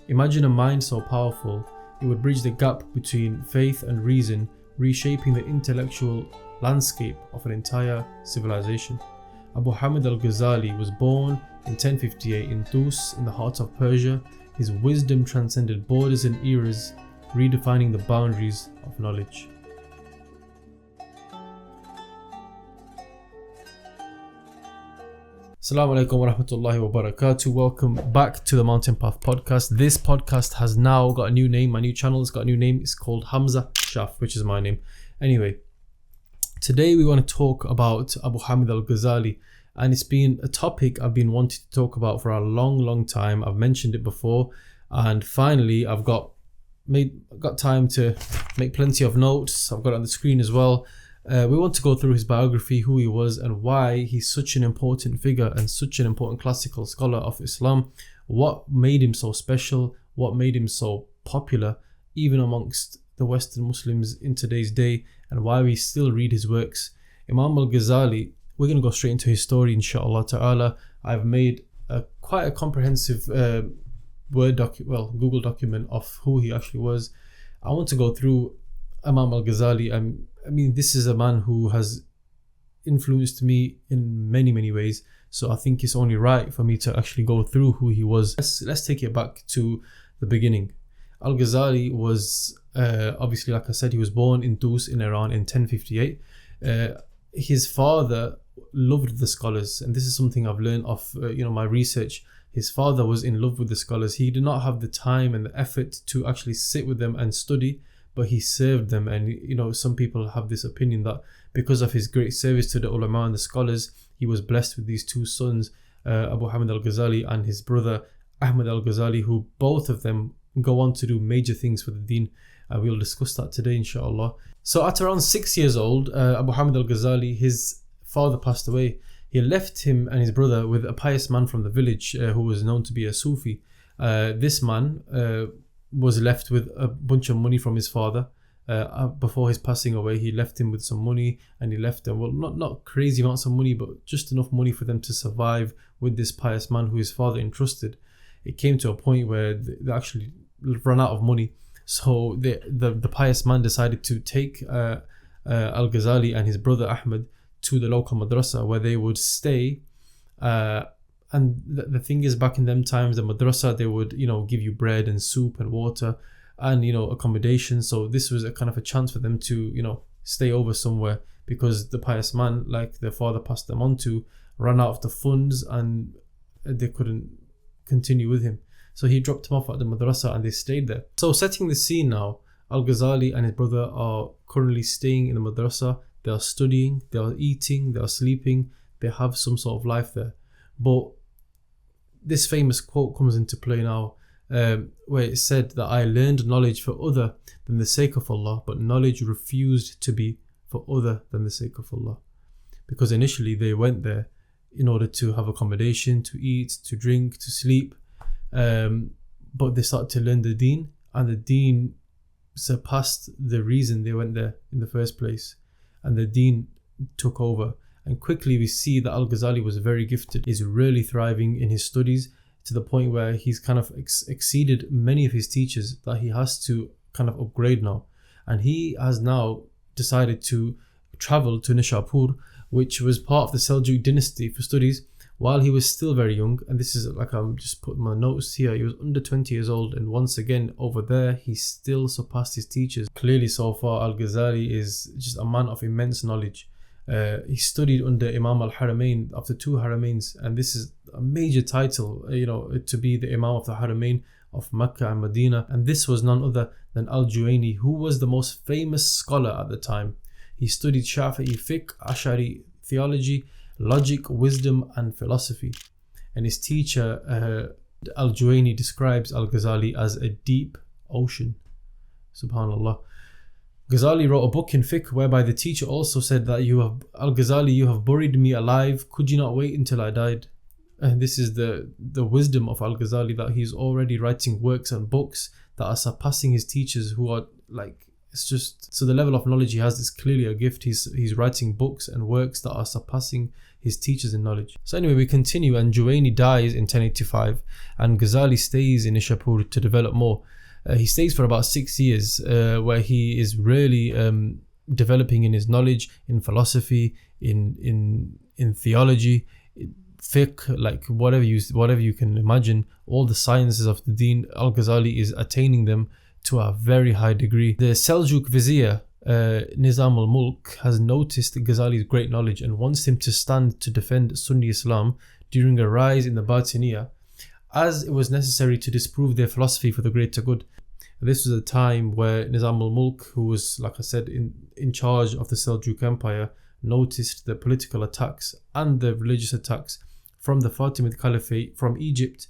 Imagine a mind so powerful, it would bridge the gap between faith and reason, reshaping the intellectual landscape of an entire civilization. Abu Hamid Al Ghazali was born in 1058 in Tus, in the heart of Persia. His wisdom transcended borders and eras, redefining the boundaries of knowledge. Assalamu alaikum wa rahmatullahi wa barakatuh. Welcome back to the Mountain Path podcast. This podcast has now got a new name. My new channel has got a new name. It's called Hamza Shaf, which is my name. Anyway, today we want to talk about Abu Hamid Al Ghazali, and it's been a topic I've been wanting to talk about for a long time. I've mentioned it before, and finally I've got time to make plenty of notes. I've got it on the screen as well. We want to go through his biography, who he was and why he's such an important figure and such an important classical scholar of Islam. What made him so special, what made him so popular even amongst the Western Muslims in today's day, and why we still read his works. Imam Al Ghazali, we're going to go straight into his story inshallah ta'ala. I've made quite a comprehensive Google document of who he actually was. I want to go through Imam Al Ghazali. I mean, this is a man who has influenced me in many ways, so I think it's only right for me to actually go through who he was. Let's take it back to the beginning. Al Ghazali was obviously, like I said, he was born in Tus in Iran in 1058. His father loved the scholars, and this is something I've learned of my research. His father was in love with the scholars. He did not have the time and the effort to actually sit with them and study, but he served them. And some people have this opinion that because of his great service to the ulama and the scholars, he was blessed with these two sons, Abu Hamid Al Ghazali and his brother Ahmad Al Ghazali, who both of them go on to do major things for the deen. We'll discuss that today inshallah. So at around 6 years old, Abu Hamid Al Ghazali, his father passed away. He left him and his brother with a pious man from the village who was known to be a Sufi. This man was left with a bunch of money from his father. Before his passing away, he left him with some money, and he left them, well, not crazy amounts of money, but just enough money for them to survive with this pious man who his father entrusted. It came to a point where they actually ran out of money. So the pious man decided to take Al Ghazali and his brother Ahmed to the local madrasa where they would stay. And the thing is, back in them times, the madrasa, they would give you bread and soup and water and accommodation. So this was a kind of a chance for them to stay over somewhere, because the pious man, like their father passed them on to, ran out of the funds and they couldn't continue with him. So he dropped them off at the madrasa and they stayed there. So setting the scene now, Al Ghazali and his brother are currently staying in the madrasa. They are studying, they are eating, they are sleeping, they have some sort of life there. But this famous quote comes into play now, where it said that I learned knowledge for other than the sake of Allah, but knowledge refused to be for other than the sake of Allah. Because initially they went there in order to have accommodation, to eat, to drink, to sleep. But they started to learn the deen, and the deen surpassed the reason they went there in the first place. And the deen took over. And quickly we see that Al Ghazali was very gifted. He's really thriving in his studies to the point where he's kind of exceeded many of his teachers, that he has to kind of upgrade now. And he has now decided to travel to Nishapur, which was part of the Seljuk dynasty, for studies while he was still very young. And this is like, I'm just putting my notes here, he was under 20 years old, and once again over there he still surpassed his teachers. Clearly so far Al Ghazali is just a man of immense knowledge. He studied under Imam Al Haramain, of the two Haramains, and this is a major title, to be the Imam of the Haramain of Mecca and Medina. And this was none other than Al Juwayni, who was the most famous scholar at the time. He studied Shafi'i fiqh, Ash'ari theology, logic, wisdom and philosophy. And his teacher Al Juwayni describes Al Ghazali as a deep ocean. Subhanallah. Ghazali wrote a book in fiqh whereby the teacher also said that Al Ghazali, you have buried me alive. Could you not wait until I died? And this is the wisdom of Al Ghazali, that he's already writing works and books that are surpassing his teachers, who are like, it's just, so the level of knowledge he has is clearly a gift. He's writing books and works that are surpassing his teachers in knowledge. So anyway, we continue, and Juwayni dies in 1085, and Ghazali stays in Nishapur to develop more. He stays for about 6 years, where he is really developing in his knowledge, in philosophy, in theology, fiqh, like whatever you can imagine, all the sciences of the deen. Al Ghazali is attaining them to a very high degree. The Seljuk vizier Nizam Al Mulk has noticed Ghazali's great knowledge and wants him to stand to defend Sunni Islam during a rise in the Batiniya, as it was necessary to disprove their philosophy for the greater good. This was a time where Nizam Al Mulk, who was, like I said, in charge of the Seljuk Empire, noticed the political attacks and the religious attacks from the Faatamid Caliphate from Egypt,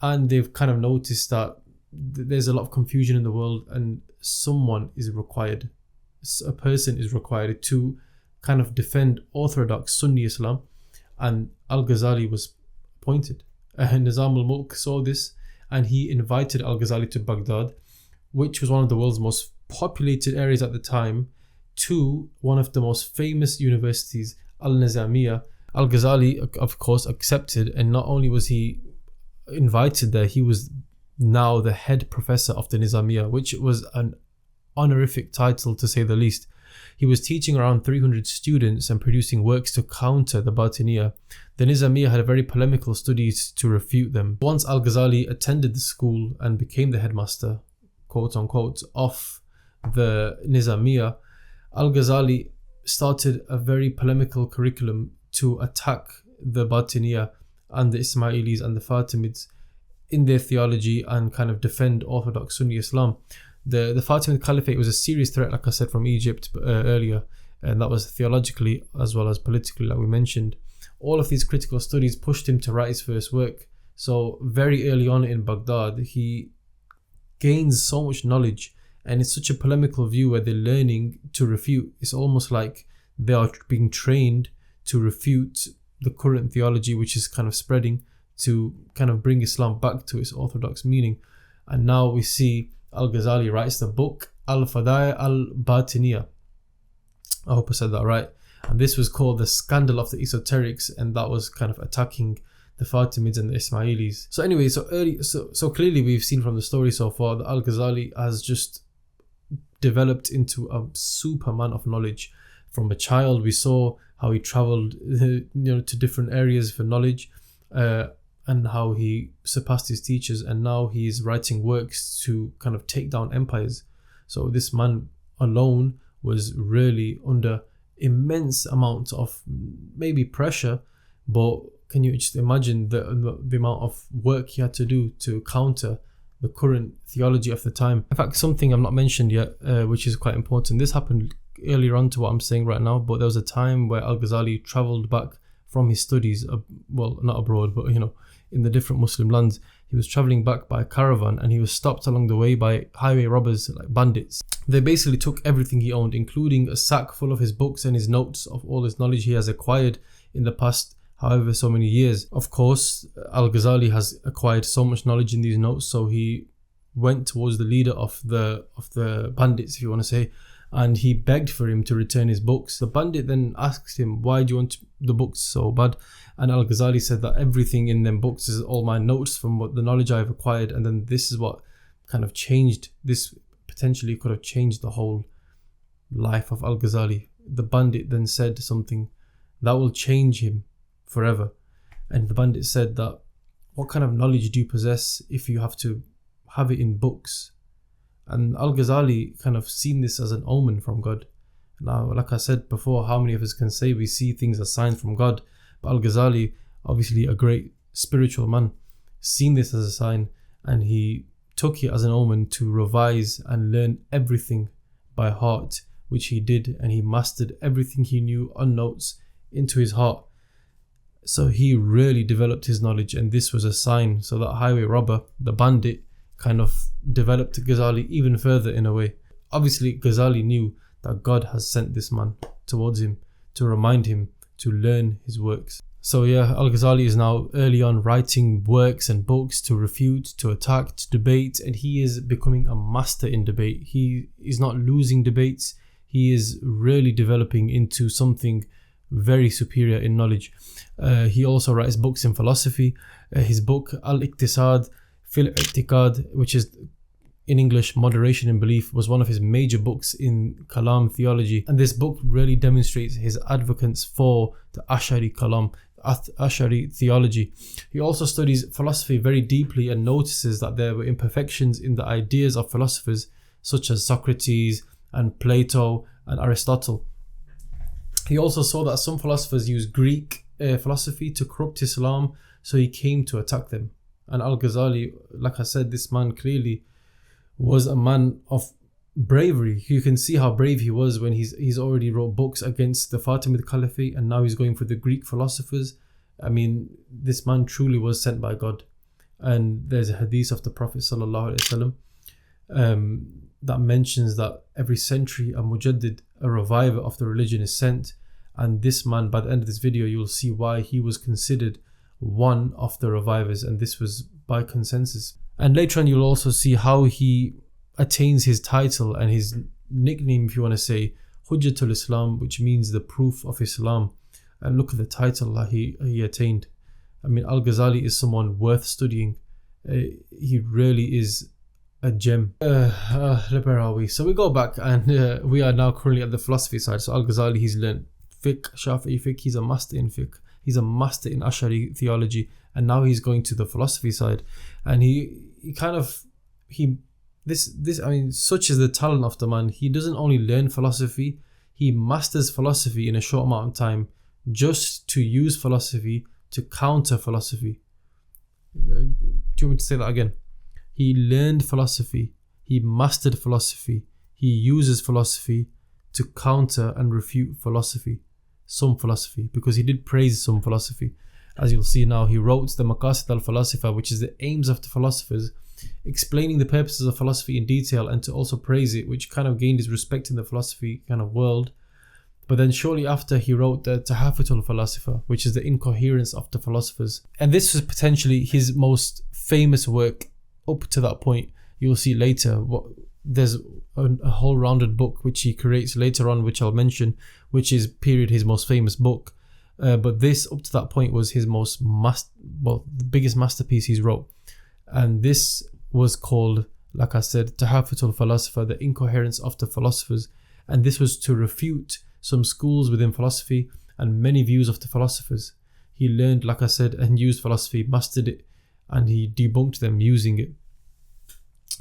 and they've kind of noticed that there's a lot of confusion in the world, and someone is required, a person is required to kind of defend orthodox Sunni Islam, and Al Ghazali was appointed. And Nizam Al Mulk saw this, and he invited Al Ghazali to Baghdad, which was one of the world's most populated areas at the time, to one of the most famous universities, Al Nizamiya. Al Ghazali, of course, accepted, and not only was he invited there, he was now the head professor of the Nizamiya, which was an honorific title to say the least. He was teaching around 300 students and producing works to counter the Batiniya. The Nizamiya had very polemical studies to refute them. Once Al Ghazali attended the school and became the headmaster, quote unquote, of the Nizamiya, Al Ghazali started a very polemical curriculum to attack the Batiniya and the Ismailis and the Fatimids in their theology and kind of defend orthodox Sunni Islam. The Fatimid Caliphate was a serious threat, like I said, from Egypt earlier, and that was theologically as well as politically, like we mentioned. All of these critical studies pushed him to write his first work. So very early on in Baghdad, he gains so much knowledge, and it's such a polemical view where they're learning to refute. It's almost like they are being trained to refute the current theology, which is kind of spreading, to kind of bring Islam back to its orthodox meaning. And now we see Al Ghazali writes the book Al Fadaya Al Batiniya. I hope I said that right. And this was called the Scandal of the Esoterics, and that was kind of attacking the Fatimids and the Ismailis. So anyway, so clearly we've seen from the story so far that Al Ghazali has just developed into a superman of knowledge. From a child, we saw how he traveled, to different areas for knowledge, and how he surpassed his teachers, and now he's writing works to kind of take down empires. So this man alone was really under immense amounts of maybe pressure, but can you just imagine the amount of work he had to do to counter the current theology of the time? In fact, something I've not mentioned yet, which is quite important. This happened earlier on to what I'm saying right now, but there was a time where Al Ghazali traveled back from his studies, well, not abroad, but in the different Muslim lands. He was traveling back by a caravan, and he was stopped along the way by highway robbers, like bandits. They basically took everything he owned, including a sack full of his books and his notes of all his knowledge he has acquired in the past however so many years. Of course, Al Ghazali has acquired so much knowledge in these notes, so he went towards the leader of the bandits, if you want to say, and he begged for him to return his books. The bandit then asked him, why do you want the books so bad? And Al Ghazali said that everything in them books is all my notes from what the knowledge I've acquired, and then this is what kind of changed. This potentially could have changed the whole life of Al Ghazali. The bandit then said something that will change him forever. And the bandit said that, what kind of knowledge do you possess if you have to have it in books? And Al Ghazali kind of seen this as an omen from God. Now, like I said before, how many of us can say we see things as signs from God? But Al Ghazali, obviously a great spiritual man, seen this as a sign, and he took it as an omen to revise and learn everything by heart, which he did, and he mastered everything he knew on notes into his heart. So he really developed his knowledge, and this was a sign. So that highway robber, the bandit, kind of developed Ghazali even further in a way. Obviously, Ghazali knew that God has sent this man towards him to remind him to learn his works. So yeah, Al Ghazali is now early on writing works and books to refute, to attack, to debate, and he is becoming a master in debate. He is not losing debates. He is really developing into something very superior in knowledge. He also writes books in philosophy. His book Al-Iqtisad fil I'tiqad, which is in English Moderation in Belief, was one of his major books in Kalam theology, and this book really demonstrates his advocacy for the Ash'ari Kalam, Ash'ari theology. He also studies philosophy very deeply and notices that there were imperfections in the ideas of philosophers such as Socrates and Plato and Aristotle. He also saw that some philosophers used Greek philosophy to corrupt Islam, so he came to attack them. And Al Ghazali, like I said, this man clearly was a man of bravery. You can see how brave he was when he's already wrote books against the Faatamid Calliphate, and now he's going for the Greek philosophers. I mean, this man truly was sent by God. And there's a hadith of the Prophet ﷺ that mentions that every century a mujaddid, a reviver of the religion, is sent. And this man, by the end of this video, you'll see why he was considered one of the revivers, and this was by consensus. And later on you'll also see how he attains his title and his nickname, if you want to say, Hujjatul Islam, which means the proof of Islam. And look at the title that he attained. I mean, Al Ghazali is someone worth studying. He really is a gem. Where are we? So we go back, and we are now currently at the philosophy side. So Al Ghazali, he's learned fiqh, Shafi'i fiqh, he's a master in fiqh, he's a master in Ash'ari theology, and now he's going to the philosophy side. And such is the talent of the man. He doesn't only learn philosophy, he masters philosophy in a short amount of time, just to use philosophy to counter philosophy. Do you want me to say that again? He learned philosophy, he mastered philosophy, he uses philosophy to counter and refute philosophy, some philosophy, because he did praise some philosophy. As you'll see now, he wrote the Maqasid al-Falasifa, which is the aims of the philosophers, explaining the purposes of philosophy in detail and to also praise it, which kind of gained his respect in the philosophy kind of world. But then shortly after, he wrote the Tahafut al-Falasifa, which is the Incoherence of the philosophers. And this was potentially his most famous work up to that point. You'll see later there's a whole rounded book which he creates later on, which I'll mention, which is his most famous book. But this up to that point was his the biggest masterpiece he's wrote. And this was called, like I said, Tahafut al-Falasifa, the Incoherence of the philosophers. And this was to refute some schools within philosophy and many views of the philosophers. He learned, like I said, and used philosophy, mastered it, and he debunked them using it.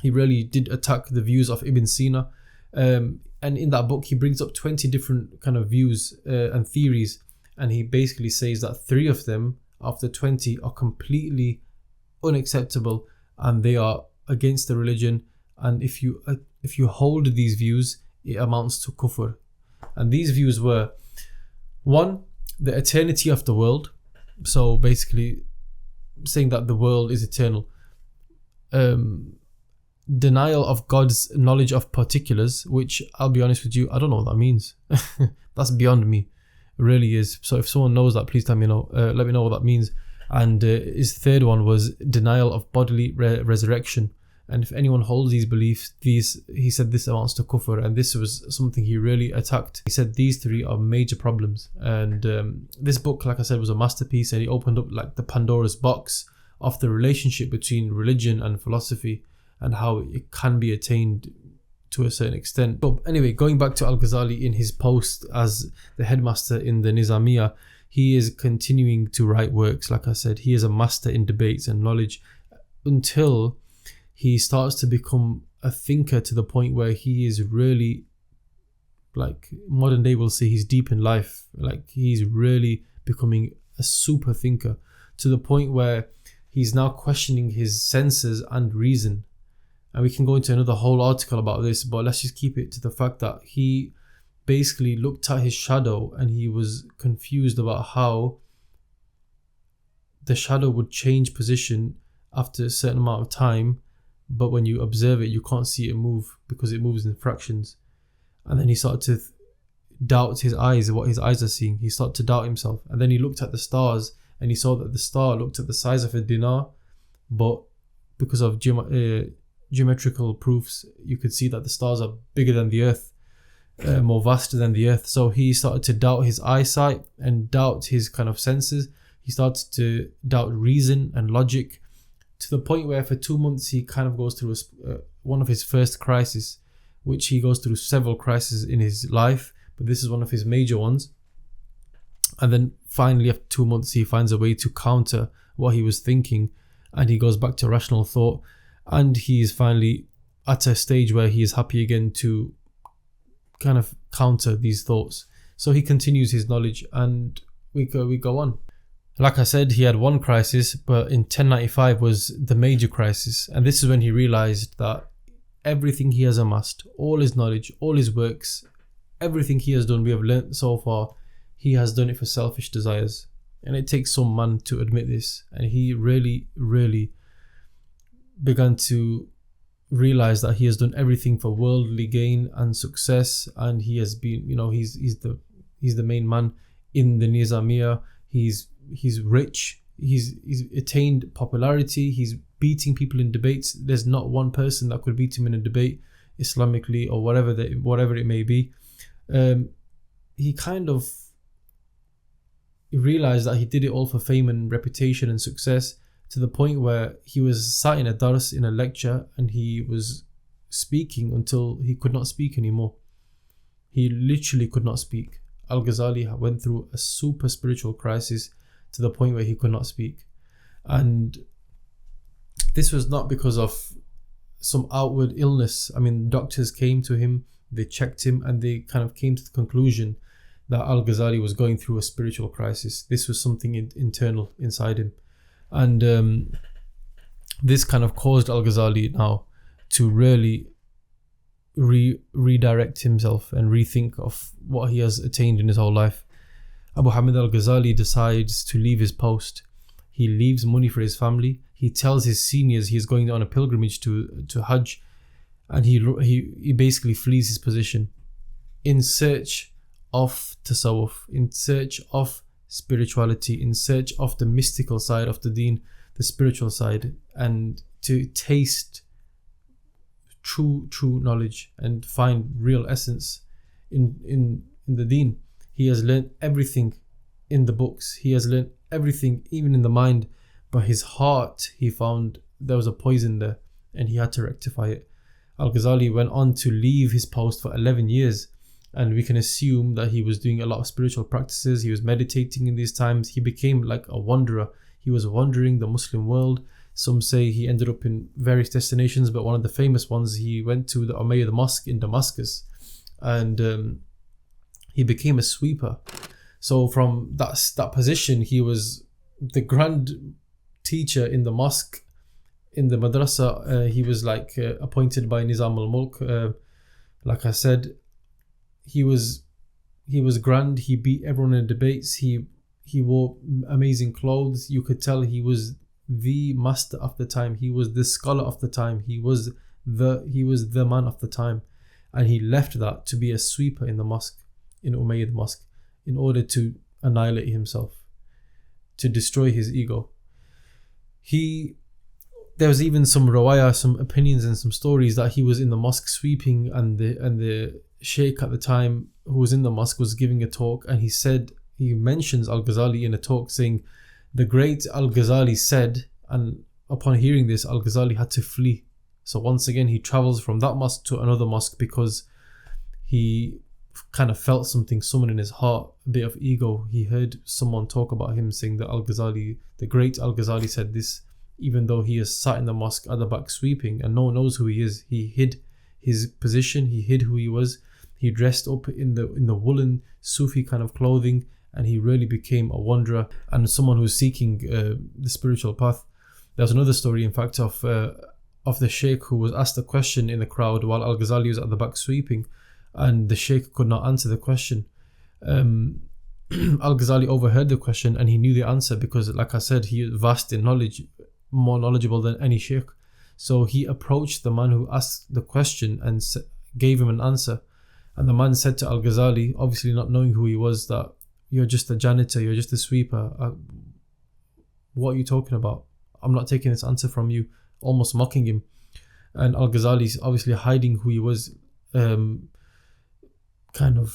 He really did attack the views of Ibn Sina. And in that book, he brings up 20 different kind of views and theories. And he basically says that 3 of them, of the 20, are completely unacceptable and they are against the religion. And if you hold these views, it amounts to kufr. And these views were: 1, the eternity of the world. So basically saying that the world is eternal. Denial of God's knowledge of particulars, which I'll be honest with you, I don't know what that means. That's beyond me. It really is. So if someone knows that, please let me know what that means. And his third one was denial of bodily resurrection. And if anyone holds these beliefs, he said this amounts to kufr, and this was something he really attacked. He said these 3 are major problems. And this book, like I said, was a masterpiece, and he opened up like the Pandora's box of the relationship between religion and philosophy and how it can be attained to a certain extent. But anyway, going back to Al Ghazali, in his post as the headmaster in the Nizamiya, he is continuing to write works. Like I said, he is a master in debates and knowledge until he starts to become a thinker to the point where he is really, like modern day we'll say, he's deep in life. Like he's really becoming a super thinker to the point where he's now questioning his senses and reason. And we can go into another whole article about this, but let's just keep it to the fact that he basically looked at his shadow and he was confused about how the shadow would change position after a certain amount of time, but when you observe it, you can't see it move because it moves in fractions. And then he started to doubt his eyes, what his eyes are seeing. He started to doubt himself. And then he looked at the stars and he saw that the star looked at the size of a dinar, but because of geometrical proofs, you could see that the stars are bigger than the earth. more vast than the earth. So he started to doubt his eyesight and doubt his kind of senses. He started to doubt reason and logic, to the point where for 2 months he kind of goes through one of his first crises, which he goes through several crises in his life, but this is one of his major ones. And then finally, after 2 months, he finds a way to counter what he was thinking, and he goes back to rational thought, and he is finally at a stage where he is happy again to kind of counter these thoughts. So he continues his knowledge, and we go on. Like I said, he had one crisis, but in 1095 was the major crisis, and this is when he realized that everything he has amassed, all his knowledge, all his works, everything he has done, we have learnt so far, he has done it for selfish desires. And it takes some man to admit this, and he really began to realize that he has done everything for worldly gain and success, and he has been, he's the main man in the Nizamiya. He's rich, he's attained popularity, he's beating people in debates. There's not one person that could beat him in a debate, Islamically or whatever it may be. He kind of realized that he did it all for fame and reputation and success, to the point where he was sat in a dars, in a lecture, and he was speaking until he could not speak anymore. He literally could not speak. Al Ghazali went through a super spiritual crisis to the point where he could not speak. And this was not because of some outward illness. I mean, doctors came to him, they checked him, and they kind of came to the conclusion that Al Ghazali was going through a spiritual crisis. This was something internal inside him. And this kind of caused Al Ghazali now to really redirect himself and rethink of what he has attained in his whole life. Abu Hamid Al Ghazali decides to leave his post. He leaves money for his family. He tells his seniors he is going on a pilgrimage to Hajj, and he basically flees his position in search of tasawwuf, in search of spirituality, in search of the mystical side of the deen, the spiritual side, and to taste true knowledge and find real essence in the deen. He has learnt everything in the books. He has learnt everything, even in the mind. But his heart, he found there was a poison there, and he had to rectify it. Al Ghazali went on to leave his post for 11 years, and we can assume that he was doing a lot of spiritual practices. He was meditating in these times. He became like a wanderer. He was wandering the Muslim world. Some say he ended up in various destinations, but one of the famous ones, he went to the Ummayad Mosque in Damascus, and he became a sweeper. So from that position, he was the grand teacher in the mosque, in the madrasa. He was like appointed by Nizam Al Mulk. Like I said, he was grand. He beat everyone in debates. He wore amazing clothes. You could tell he was the master of the time. He was the scholar of the time. He was the man of the time, and he left that to be a sweeper in the mosque, in Umayyad Mosque, in order to annihilate himself, to destroy his ego. There was even some rawaya, some opinions and some stories that he was in the mosque sweeping, and the sheikh at the time who was in the mosque was giving a talk, and he mentions Al Ghazali in a talk, saying the great Al Ghazali said, and upon hearing this, Al Ghazali had to flee. So once again, he travels from that mosque to another mosque because he kind of felt someone in his heart, a bit of ego. He heard someone talk about him, saying that Al Ghazali, the great Al Ghazali, said this, even though he is sat in the mosque at the back sweeping and no one knows who he is. He hid his position, he hid who he was. He dressed up in the woolen Sufi kind of clothing, and he really became a wanderer and someone who's seeking the spiritual path. There's another story, in fact, of the sheikh who was asked a question in the crowd while Al Ghazali was at the back sweeping, and the sheikh could not answer the question. Al Ghazali overheard the question, and he knew the answer because, like I said, he is vast in knowledge, more knowledgeable than any sheikh. So he approached the man who asked the question and gave him an answer. And the man said to Al Ghazali, obviously not knowing who he was, that you're just a janitor, you're just a sweeper. What are you talking about? I'm not taking this answer from you, almost mocking him. And Al Ghazali's obviously hiding who he was, kind kind of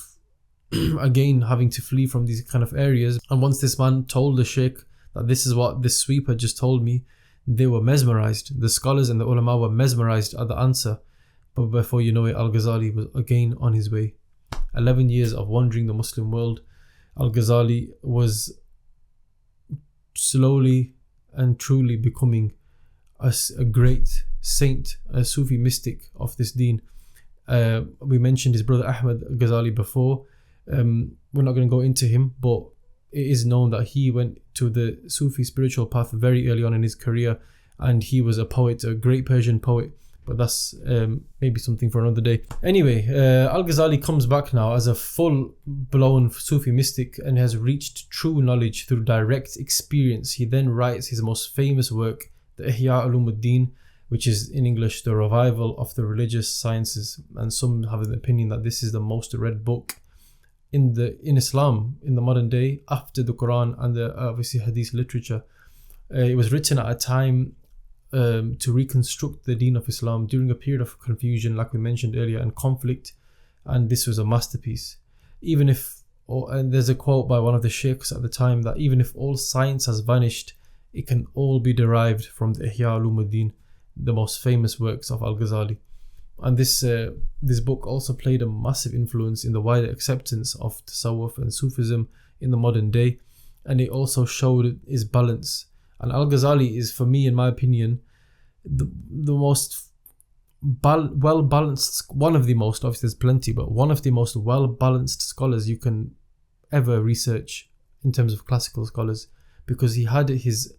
again having to flee from these kind of areas. And once this man told the sheikh that this is what this sweeper just told me, they were mesmerized. The scholars and the ulama were mesmerized at the answer. But before you know it, Al Ghazali was again on his way. 11 years of wandering the Muslim world, Al Ghazali was slowly and truly becoming a great saint, a Sufi mystic of this deen. We mentioned his brother Ahmad Ghazali before. We're not going to go into him, but it is known that he went to the Sufi spiritual path very early on in his career, and he was a poet, a great Persian poet. But that's maybe something for another day. Anyway, Al Ghazali comes back now as a full-blown Sufi mystic and has reached true knowledge through direct experience. He then writes his most famous work, the Ihya Udeen, which is in English the revival of the religious sciences. And some have the opinion that this is the most read book in Islam in the modern day, after the Quran and the obviously Hadith literature. It was written at a time to reconstruct the deen of Islam during a period of confusion, like we mentioned earlier, and conflict, and this was a masterpiece. Even if, and there's a quote by one of the sheikhs at the time, that even if all science has vanished, it can all be derived from the Ihya Ulumuddin, the most famous works of Al Ghazali. And this book also played a massive influence in the wider acceptance of Tasawwuf and Sufism in the modern day, and it also showed its balance. And Al Ghazali is, for me, in my opinion, the most well balanced, one of the most, obviously there's plenty, but one of the most well balanced scholars you can ever research in terms of classical scholars, because he had his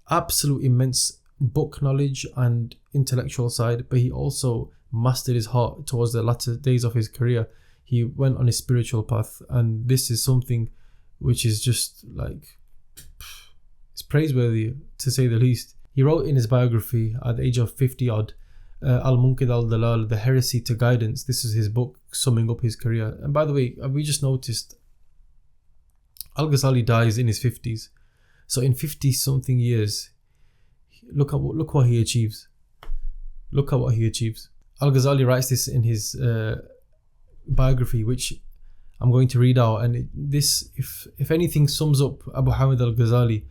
absolute immense book knowledge and intellectual side, but he also mastered his heart towards the latter days of his career. He went on his spiritual path, and this is something which is just like, it's praiseworthy to say the least. He wrote in his biography at the age of 50 odd, Al-Munqidh al-Dalal, The Heresy to Guidance. This is his book summing up his career. And by the way, we just noticed Al Ghazali dies in his 50s. So in 50 something years, look what he achieves. Look at what he achieves. Al Ghazali writes this in his biography, which I'm going to read out. And this, if anything sums up Abu Hamid Al Ghazali,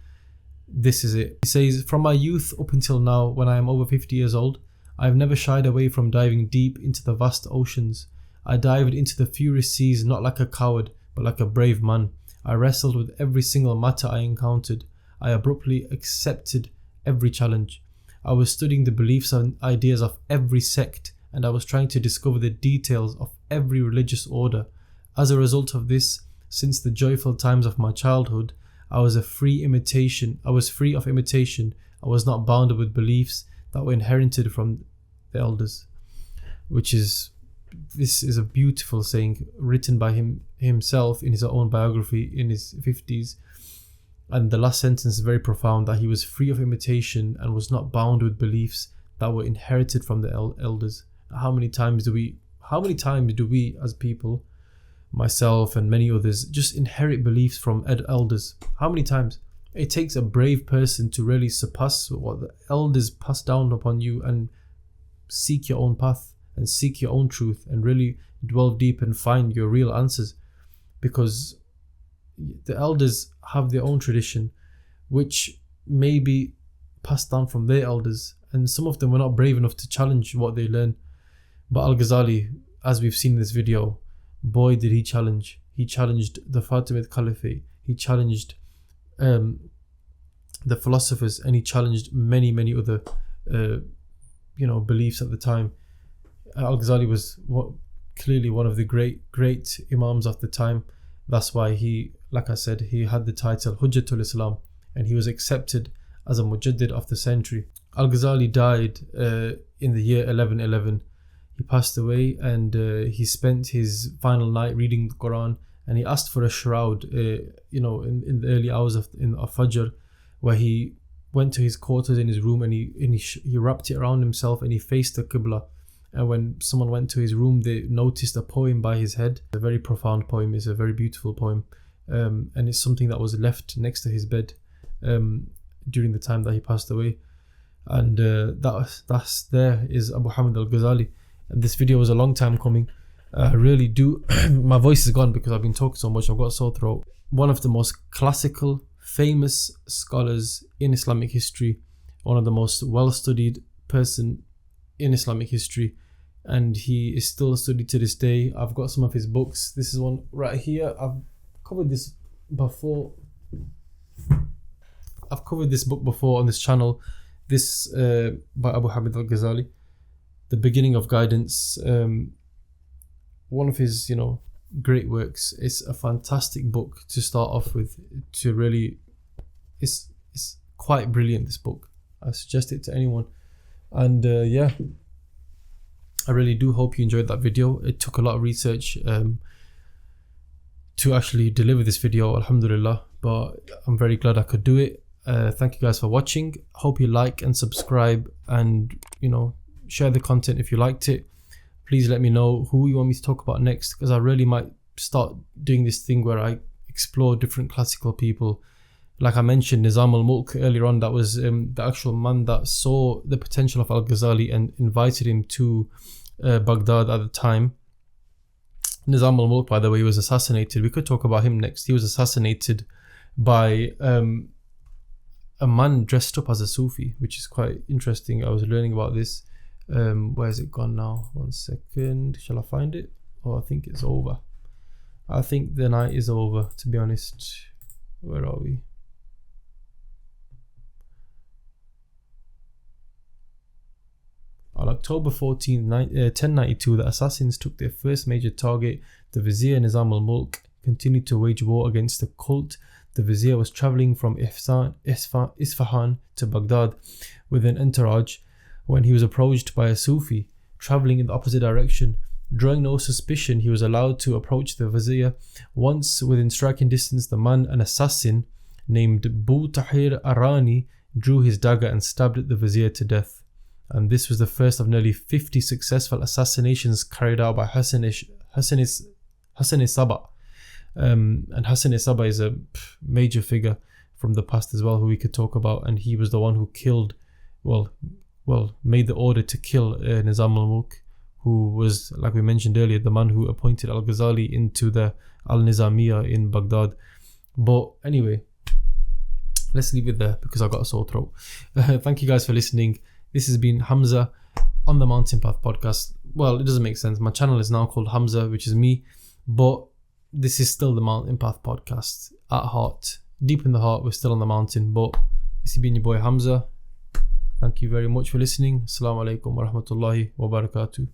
this is it. He says, "From my youth up until now, when I am over 50 years old, I have never shied away from diving deep into the vast oceans. I dived into the furious seas not like a coward, but like a brave man. I wrestled with every single matter I encountered. I abruptly accepted every challenge. I was studying the beliefs and ideas of every sect, and I was trying to discover the details of every religious order. As a result of this, since the joyful times of my childhood, I was free of imitation. I was not bound with beliefs that were inherited from the elders." This is a beautiful saying written by himself in his own biography in his 50s. And the last sentence is very profound, that he was free of imitation and was not bound with beliefs that were inherited from the elders. How many times do we as people, myself and many others, just inherit beliefs from elders? How many times? It takes a brave person to really surpass what the elders passed down upon you and seek your own path and seek your own truth and really dwell deep and find your real answers, because the elders have their own tradition which may be passed down from their elders, and some of them were not brave enough to challenge what they learn. But Al Ghazali, as we've seen in this video, boy did he challenge. He challenged the Faatamid Calliphate, he challenged the philosophers, and he challenged many other beliefs at the time. Al Ghazali was clearly one of the great Imams of the time. That's why he, like I said, he had the title Hujjatul Islam, and he was accepted as a Mujaddid of the century. Al Ghazali died in the year 1111. He passed away, and he spent his final night reading the Quran, and he asked for a shroud in the early hours of Fajr, where he went to his quarters in his room, and he wrapped it around himself, and he faced the Qibla. And when someone went to his room, they noticed a poem by his head. A very profound poem. It's a very beautiful poem, and it's something that was left next to his bed during the time that he passed away. And there is Abu Hamid Al Ghazali. And this video was a long time coming. I really do. My voice is gone because I've been talking so much. I've got a sore throat. One of the most classical, famous scholars in Islamic history, one of the most well-studied person in Islamic history, and he is still studied to this day. I've got some of his books. This is one right here. I've covered this before. I've covered this book before on this channel. This by Abu Hamid Al Ghazali, The Beginning of Guidance. One of his, great works. It's a fantastic book to start off with. It's quite brilliant, this book. I suggest it to anyone. And I really do hope you enjoyed that video. It took a lot of research to actually deliver this video, alhamdulillah, but I'm very glad I could do it. Thank you guys for watching. Hope you like and subscribe, and share the content if you liked it. Please let me know who you want me to talk about next, because I really might start doing this thing where I explore different classical people. Like I mentioned, Nizam Al Mulk earlier on, that was the actual man that saw the potential of Al Ghazali and invited him to Baghdad at the time. Nizam Al Mulk, by the way, was assassinated. We could talk about him next. He was assassinated by a man dressed up as a Sufi, which is quite interesting. I was learning about this. Where's it gone now? 1 second. Shall I find it? Oh, I think it's over. I think the night is over, to be honest. Where are we? On October 14, 1092, the assassins took their first major target. The Vizier Nizam al Mulk continued to wage war against the cult. The Vizier was travelling from Isfahan to Baghdad with an entourage when he was approached by a Sufi travelling in the opposite direction. Drawing no suspicion, he was allowed to approach the Vizier. Once within striking distance, the man, an assassin named Bu Tahir Arani, drew his dagger and stabbed the Vizier to death. And this was the first of nearly 50 successful assassinations carried out by Hassan-i-Sabah. And Hassan-i-Sabah is a major figure from the past as well, who we could talk about. And he was the one who killed, made the order to kill Nizam al-Mulk, who was, like we mentioned earlier, the man who appointed Al Ghazali into the Al-Nizamiyya in Baghdad. But anyway, let's leave it there because I got a sore throat. Thank you guys for listening. This has been Hamza on the Mountain Path podcast. Well, it doesn't make sense. My channel is now called Hamza, which is me, but this is still the Mountain Path podcast at heart. Deep in the heart, we're still on the mountain, but this has been your boy Hamza. Thank you very much for listening. Assalamu alaikum wa rahmatullahi wa barakatuh.